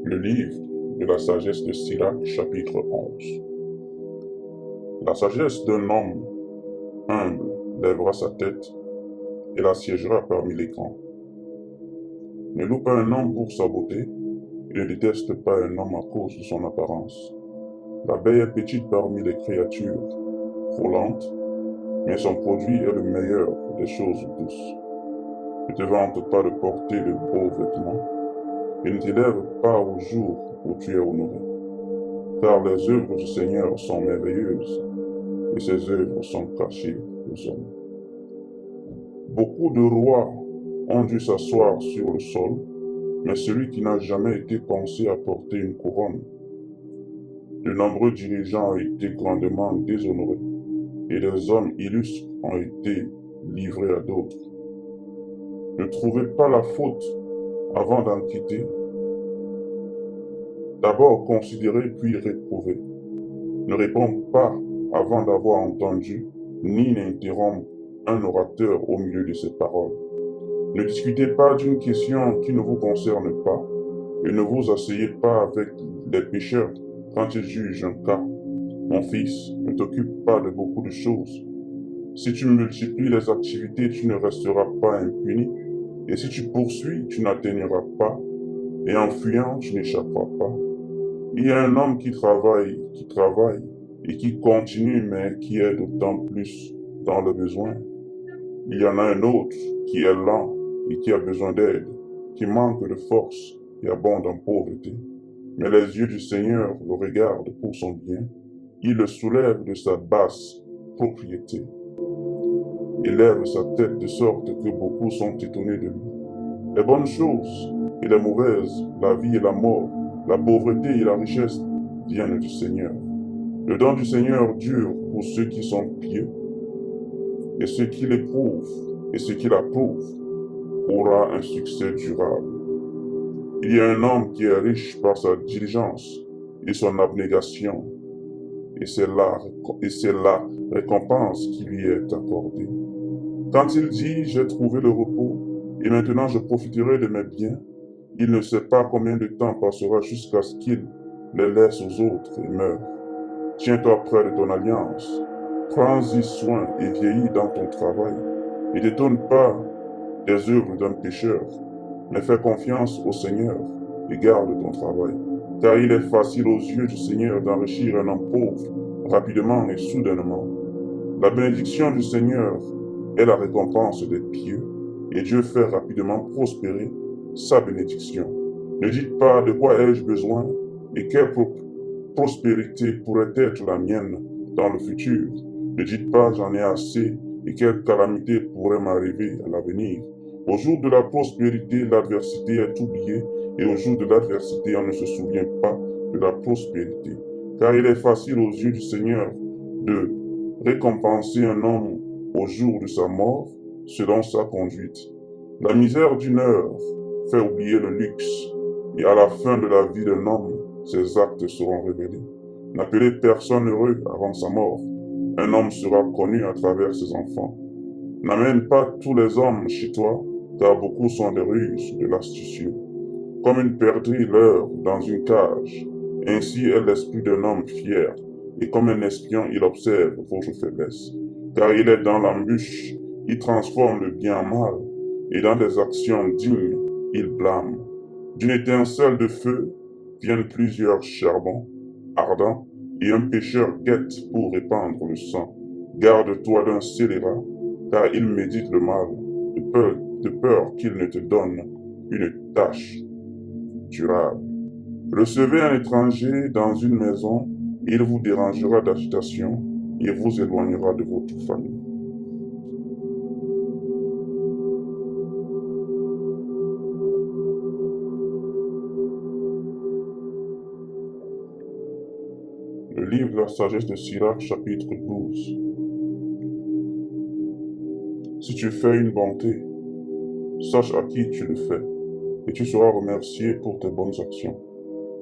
Le livre de la sagesse de Sirach, chapitre 11. La sagesse d'un homme humble lèvera sa tête et l'assiégera parmi les grands. Ne loue pas un homme pour sa beauté et ne déteste pas un homme à cause de son apparence. L'abeille est petite parmi les créatures frôlantes, mais son produit est le meilleur des choses douces. Ne te vante pas de porter de beaux vêtements et ne t'élève pas au jour où tu es honoré. Car les œuvres du Seigneur sont merveilleuses et ses œuvres sont cachées aux hommes. Beaucoup de rois ont dû s'asseoir sur le sol, mais celui qui n'a jamais été pensé à porter une couronne. De nombreux dirigeants ont été grandement déshonorés, et des hommes illustres ont été livrés à d'autres. Ne trouvez pas la faute avant d'en quitter. D'abord considérez puis réprouvez. Ne réponds pas avant d'avoir entendu, ni n'interrompre un orateur au milieu de ses paroles. Ne discutez pas d'une question qui ne vous concerne pas, et ne vous asseyez pas avec les pécheurs quand ils jugent un cas. Mon fils, ne t'occupe pas de beaucoup de choses. Si tu multiplies les activités, tu ne resteras pas impuni, et si tu poursuis, tu n'atteindras pas, et en fuyant, tu n'échapperas pas. Il y a un homme qui travaille, et qui continue, mais qui est d'autant plus dans le besoin. Il y en a un autre qui est lent et qui a besoin d'aide, qui manque de force et abonde en pauvreté. Mais les yeux du Seigneur le regardent pour son bien. Il le soulève de sa basse propriété. Il lève sa tête de sorte que beaucoup sont étonnés de lui. Les bonnes choses et les mauvaises, la vie et la mort, la pauvreté et la richesse viennent du Seigneur. Le don du Seigneur dure pour ceux qui sont pieux, et ceux qui l'éprouvent et ceux qui l'approuvent aura un succès durable. Il y a un homme qui est riche par sa diligence et son abnégation, et c'est la récompense qui lui est accordée. Quand il dit « J'ai trouvé le repos, et maintenant je profiterai de mes biens », il ne sait pas combien de temps passera jusqu'à ce qu'il les laisse aux autres et meure. Tiens-toi près de ton alliance, prends-y soin et vieillis dans ton travail. Ne t'étonne pas des œuvres d'un pécheur, mais fais confiance au Seigneur et garde ton travail. Car il est facile aux yeux du Seigneur d'enrichir un homme pauvre, rapidement et soudainement. La bénédiction du Seigneur est la récompense des pieux, et Dieu fait rapidement prospérer sa bénédiction. Ne dites pas de quoi ai-je besoin et quelle prospérité pourrait être la mienne dans le futur. Ne dites pas j'en ai assez et quelle calamité pourrait m'arriver à l'avenir. Au jour de la prospérité, l'adversité est oubliée, et au jour de l'adversité, on ne se souvient pas de la prospérité. Car il est facile aux yeux du Seigneur de récompenser un homme au jour de sa mort selon sa conduite. La misère d'une heure fait oublier le luxe, et à la fin de la vie d'un homme, ses actes seront révélés. N'appelez personne heureux avant sa mort. Un homme sera connu à travers ses enfants. N'amène pas tous les hommes chez toi, car beaucoup sont des ruses de l'astucieux. Comme une perdrix leurre dans une cage, ainsi est l'esprit d'un homme fier, et comme un espion il observe vos faiblesses. Car il est dans l'embûche, il transforme le bien en mal, et dans des actions dignes, il blâme. D'une étincelle de feu viennent plusieurs charbons ardents, et un pécheur guette pour répandre le sang. Garde-toi d'un scélérat, car il médite le mal, de peur qu'il ne te donne une tâche durable. Recevez un étranger dans une maison, il vous dérangera d'agitation et vous éloignera de votre famille. Le livre de la sagesse de Sirach, chapitre 12. Si tu fais une bonté, sache à qui tu le fais, et tu seras remercié pour tes bonnes actions.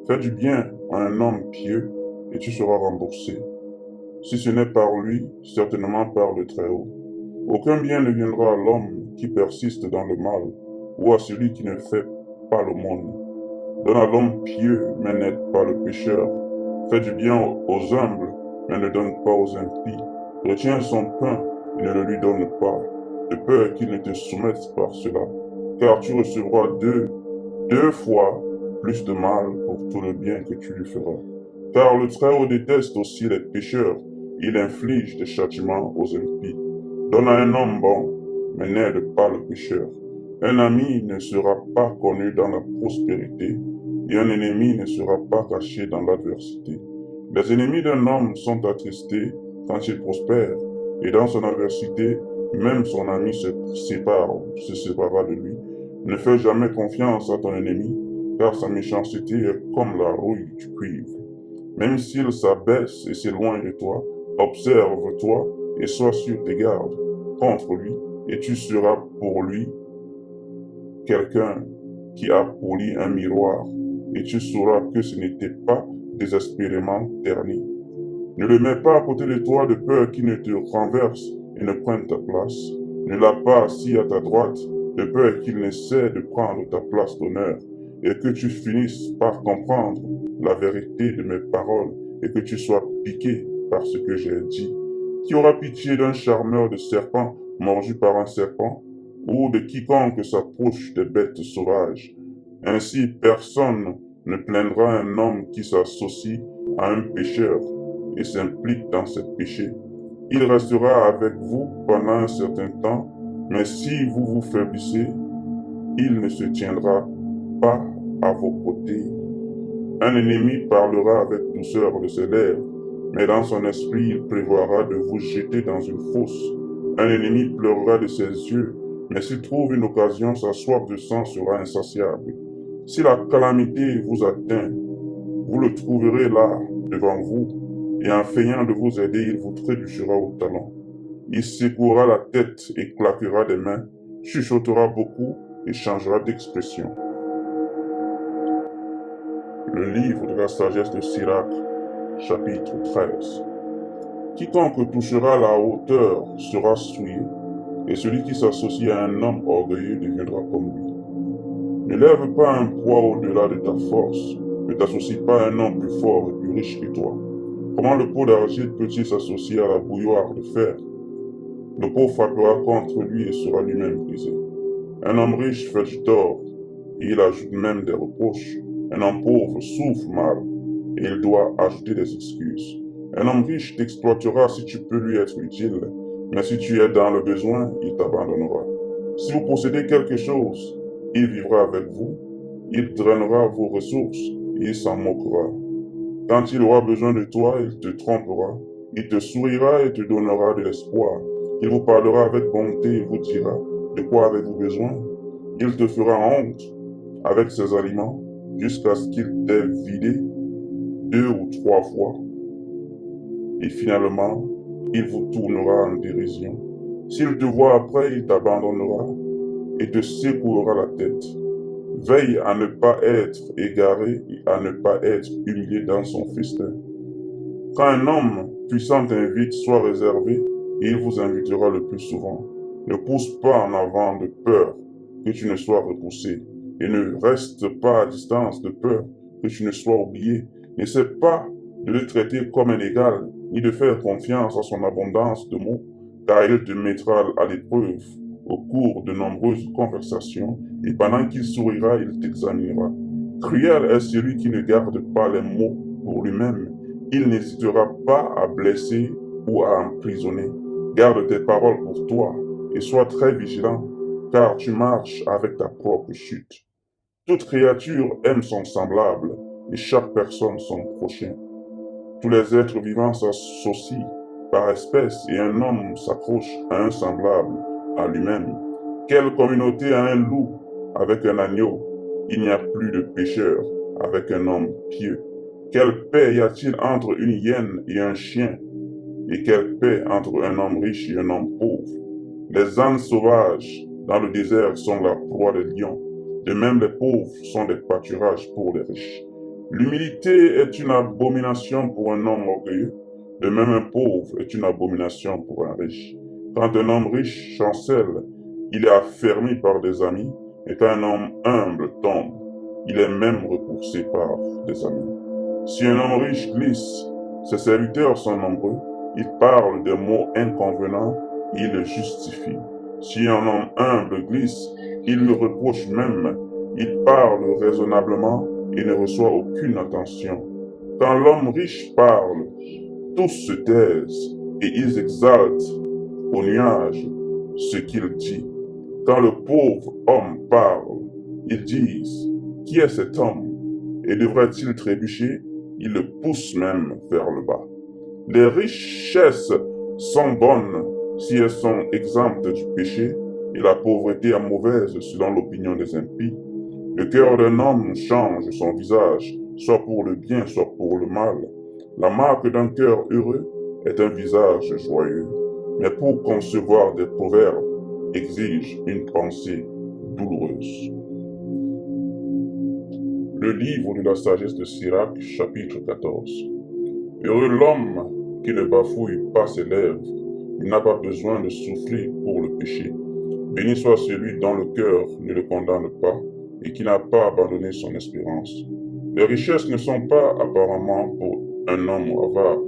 Fais du bien à un homme pieux, et tu seras remboursé. Si ce n'est par lui, certainement par le Très-Haut. Aucun bien ne viendra à l'homme qui persiste dans le mal, ou à celui qui ne fait pas l'aumône. Donne à l'homme pieux, mais n'aide pas le pécheur. Fais du bien aux humbles, mais ne donne pas aux impies. Retiens son pain et ne le lui donne pas, de peur qu'il ne te soumette par cela. Car tu recevras deux fois plus de mal pour tout le bien que tu lui feras. Car le Très-Haut déteste aussi les pécheurs, il inflige des châtiments aux impies. Donne à un homme bon, mais n'aide pas le pécheur. Un ami ne sera pas connu dans la prospérité, et un ennemi ne sera pas caché dans l'adversité. Les ennemis d'un homme sont attristés quand il prospère, et dans son adversité, même son ami se séparera de lui. Ne fais jamais confiance à ton ennemi, car sa méchanceté est comme la rouille du cuivre. Même s'il s'abaisse et s'éloigne de toi, observe-toi et sois sur tes gardes contre lui, et tu seras pour lui quelqu'un qui a poli un miroir, et tu sauras que ce n'était pas désespérément terni. Ne le mets pas à côté de toi de peur qu'il ne te renverse et ne prenne ta place. Ne l'as pas assis à ta droite de peur qu'il n'essaie de prendre ta place d'honneur, et que tu finisses par comprendre la vérité de mes paroles et que tu sois piqué par ce que j'ai dit. Qui aura pitié d'un charmeur de serpent mordu par un serpent, ou de quiconque s'approche des bêtes sauvages? Ainsi personne ne plaindra un homme qui s'associe à un pécheur et s'implique dans ce péché. Il restera avec vous pendant un certain temps, mais si vous vous faiblissez, il ne se tiendra pas à vos côtés. Un ennemi parlera avec douceur de ses lèvres, mais dans son esprit il prévoira de vous jeter dans une fosse. Un ennemi pleurera de ses yeux, mais s'il trouve une occasion, sa soif de sang sera insatiable. Si la calamité vous atteint, vous le trouverez là, devant vous, et en feignant de vous aider, il vous trébuchera au talon. Il secouera la tête et claquera des mains, chuchotera beaucoup et changera d'expression. Le livre de la sagesse de Sirach, chapitre 13. Quiconque touchera la hauteur sera souillé, et celui qui s'associe à un homme orgueilleux deviendra comme lui. Ne lève pas un poids au-delà de ta force, ne t'associe pas à un homme plus fort et plus riche que toi. Comment le pot d'argile peut-il s'associer à la bouilloire de fer? Le pot frappera contre lui et sera lui-même brisé. Un homme riche fait du tort, et il ajoute même des reproches. Un homme pauvre souffre mal, et il doit ajouter des excuses. Un homme riche t'exploitera si tu peux lui être utile, mais si tu es dans le besoin, il t'abandonnera. Si vous possédez quelque chose, il vivra avec vous, il drainera vos ressources, et il s'en moquera. Quand il aura besoin de toi, il te trompera, il te sourira et te donnera de l'espoir. Il vous parlera avec bonté et vous dira, de quoi avez-vous besoin? Il te fera honte avec ses aliments, jusqu'à ce qu'il t'ait vidé 2 ou 3 fois. Et finalement, il vous tournera en dérision. S'il te voit après, il t'abandonnera et te secouera la tête. Veille à ne pas être égaré et à ne pas être humilié dans son festin. Quand un homme puissant t'invite, sois réservé et il vous invitera le plus souvent. Ne pousse pas en avant de peur que tu ne sois repoussé et ne reste pas à distance de peur que tu ne sois oublié. N'essaie pas de le traiter comme un égal ni de faire confiance à son abondance de mots, car il te mettra à l'épreuve au cours de nombreuses conversations et pendant qu'il sourira, il t'examinera. Cruel est celui qui ne garde pas les mots pour lui-même. Il n'hésitera pas à blesser ou à emprisonner. Garde tes paroles pour toi et sois très vigilant, car tu marches avec ta propre chute. Toute créature aime son semblable et chaque personne son prochain. Tous les êtres vivants s'associent par espèce et un homme s'accroche à un semblable, à lui-même. Quelle communauté a un loup avec un agneau? Il n'y a plus de pécheur avec un homme pieux. Quelle paix y a-t-il entre une hyène et un chien? Et quelle paix entre un homme riche et un homme pauvre? Les ânes sauvages dans le désert sont la proie des lions. De même, les pauvres sont des pâturages pour les riches. L'humilité est une abomination pour un homme orgueilleux. De même, un pauvre est une abomination pour un riche. Quand un homme riche chancelle, il est affermi par des amis, et quand un homme humble tombe, il est même repoussé par des amis. Si un homme riche glisse, ses serviteurs sont nombreux, il parle des mots inconvenants, il le justifie. Si un homme humble glisse, il le reproche même, il parle raisonnablement et ne reçoit aucune attention. Quand l'homme riche parle, tous se taisent et ils exaltent au nuage ce qu'il dit. Quand le pauvre homme parle, ils disent, qui est cet homme? Et devrait-il trébucher? Ils le poussent même vers le bas. Les richesses sont bonnes si elles sont exemptes du péché, et la pauvreté est mauvaise selon l'opinion des impies. Le cœur d'un homme change son visage, soit pour le bien, soit pour le mal. La marque d'un cœur heureux est un visage joyeux, mais pour concevoir des proverbes exige une pensée douloureuse. Le livre de la sagesse de Sirach, chapitre 14. Heureux l'homme qui ne bafouille pas ses lèvres, il n'a pas besoin de souffler pour le péché. Béni soit celui dont le cœur ne le condamne pas et qui n'a pas abandonné son espérance. Les richesses ne sont pas apparemment pour un homme avare.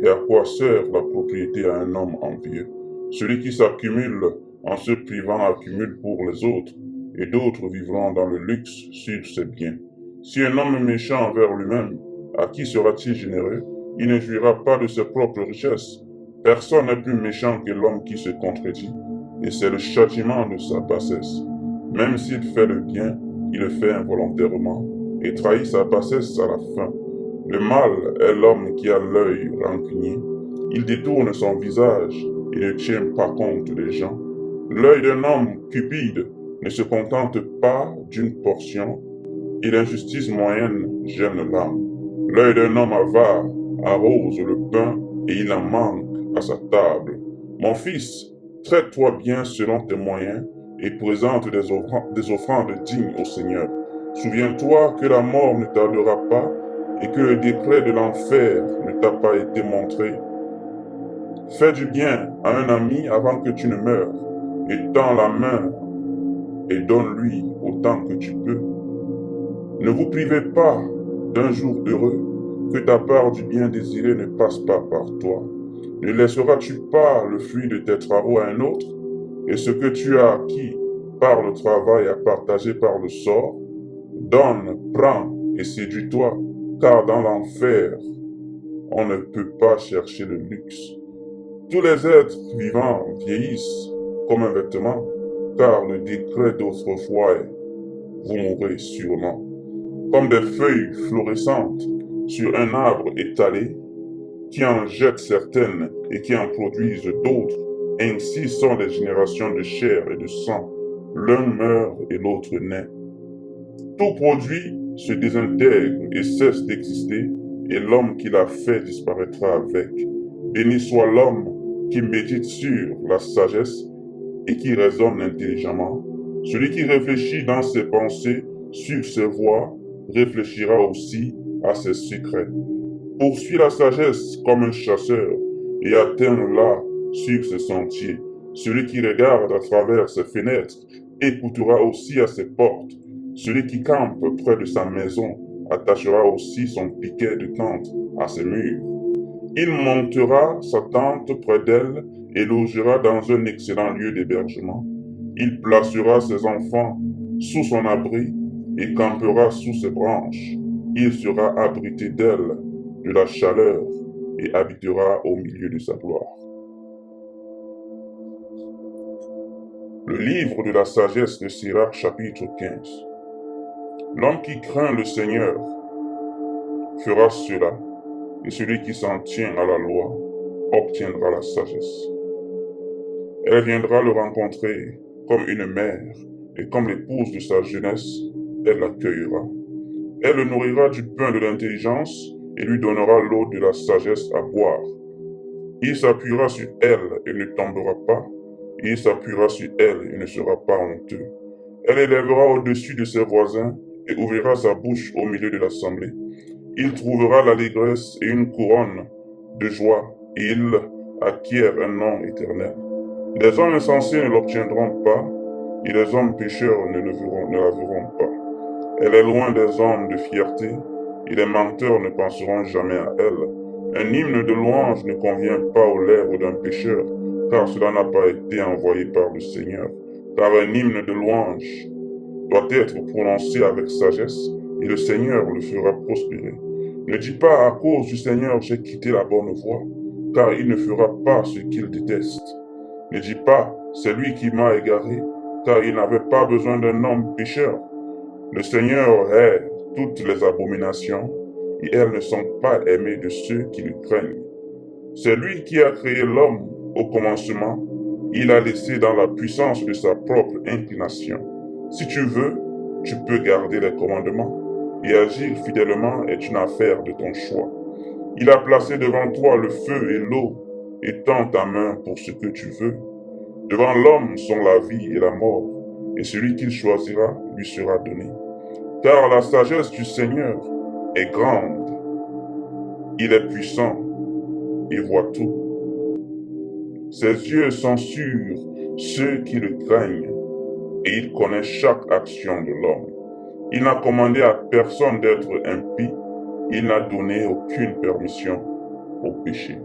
Et à quoi sert la propriété à un homme envieux? Celui qui s'accumule en se privant accumule pour les autres, et d'autres vivront dans le luxe sur ses biens. Si un homme est méchant envers lui-même, à qui sera-t-il généreux? Il ne jouira pas de ses propres richesses. Personne n'est plus méchant que l'homme qui se contredit, et c'est le châtiment de sa bassesse. Même s'il fait le bien, il le fait involontairement, et trahit sa bassesse à la fin. Le mal est l'homme qui a l'œil rancunier. Il détourne son visage et ne tient pas compte des gens. L'œil d'un homme cupide ne se contente pas d'une portion, et l'injustice moyenne gêne l'âme. L'œil d'un homme avare arrose le pain et il en manque à sa table. Mon fils, traite-toi bien selon tes moyens et présente des offrandes dignes au Seigneur. Souviens-toi que la mort ne tardera pas et que le décret de l'enfer ne t'a pas été montré. Fais du bien à un ami avant que tu ne meures, et tends la main et donne-lui autant que tu peux. Ne vous privez pas d'un jour heureux, que ta part du bien désiré ne passe pas par toi. Ne laisseras-tu pas le fruit de tes travaux à un autre, et ce que tu as acquis par le travail à partager par le sort? Donne, prends et séduis-toi, car dans l'enfer, on ne peut pas chercher le luxe. Tous les êtres vivants vieillissent comme un vêtement, car le décret d'autrefois est, vous mourrez sûrement. Comme des feuilles florissantes sur un arbre étalé, qui en jettent certaines et qui en produisent d'autres, ainsi sont les générations de chair et de sang. L'un meurt et l'autre naît. Tout produit se désintègre et cesse d'exister, et l'homme qui l'a fait disparaîtra avec. Béni soit l'homme qui médite sur la sagesse et qui raisonne intelligemment. Celui qui réfléchit dans ses pensées sur ses voies réfléchira aussi à ses secrets. Poursuit la sagesse comme un chasseur et atteint-la sur ses sentiers. Celui qui regarde à travers ses fenêtres écoutera aussi à ses portes. Celui qui campe près de sa maison attachera aussi son piquet de tente à ses murs. Il montera sa tente près d'elle et logera dans un excellent lieu d'hébergement. Il placera ses enfants sous son abri et campera sous ses branches. Il sera abrité d'elle, de la chaleur, et habitera au milieu de sa gloire. Le livre de la sagesse de Sirach, chapitre 15. L'homme qui craint le Seigneur fera cela, et celui qui s'en tient à la loi obtiendra la sagesse. Elle viendra le rencontrer comme une mère, et comme l'épouse de sa jeunesse, elle l'accueillera. Elle le nourrira du pain de l'intelligence et lui donnera l'eau de la sagesse à boire. Il s'appuiera sur elle et ne tombera pas. Il s'appuiera sur elle et ne sera pas honteux. Elle élèvera au-dessus de ses voisins et ouvrira sa bouche au milieu de l'assemblée. Il trouvera l'allégresse et une couronne de joie, et il acquiert un nom éternel. Les hommes insensés ne l'obtiendront pas, et les hommes pécheurs ne la verront pas. Elle est loin des hommes de fierté, et les menteurs ne penseront jamais à elle. Un hymne de louange ne convient pas aux lèvres d'un pécheur, car cela n'a pas été envoyé par le Seigneur. Car un hymne de louange doit être prononcé avec sagesse, et le Seigneur le fera prospérer. Ne dis pas à cause du Seigneur j'ai quitté la bonne voie, car il ne fera pas ce qu'il déteste. Ne dis pas c'est lui qui m'a égaré, car il n'avait pas besoin d'un homme pécheur. Le Seigneur hait toutes les abominations, et elles ne sont pas aimées de ceux qui le craignent. C'est lui qui a créé l'homme au commencement. Il l'a laissé dans la puissance de sa propre inclination. Si tu veux, tu peux garder les commandements, et agir fidèlement est une affaire de ton choix. Il a placé devant toi le feu et l'eau, et tend ta main pour ce que tu veux. Devant l'homme sont la vie et la mort, et celui qu'il choisira lui sera donné. Car la sagesse du Seigneur est grande, il est puissant et voit tout. Ses yeux sont sur ceux qui le craignent, et il connaît chaque action de l'homme. Il n'a commandé à personne d'être impie, il n'a donné aucune permission au péché.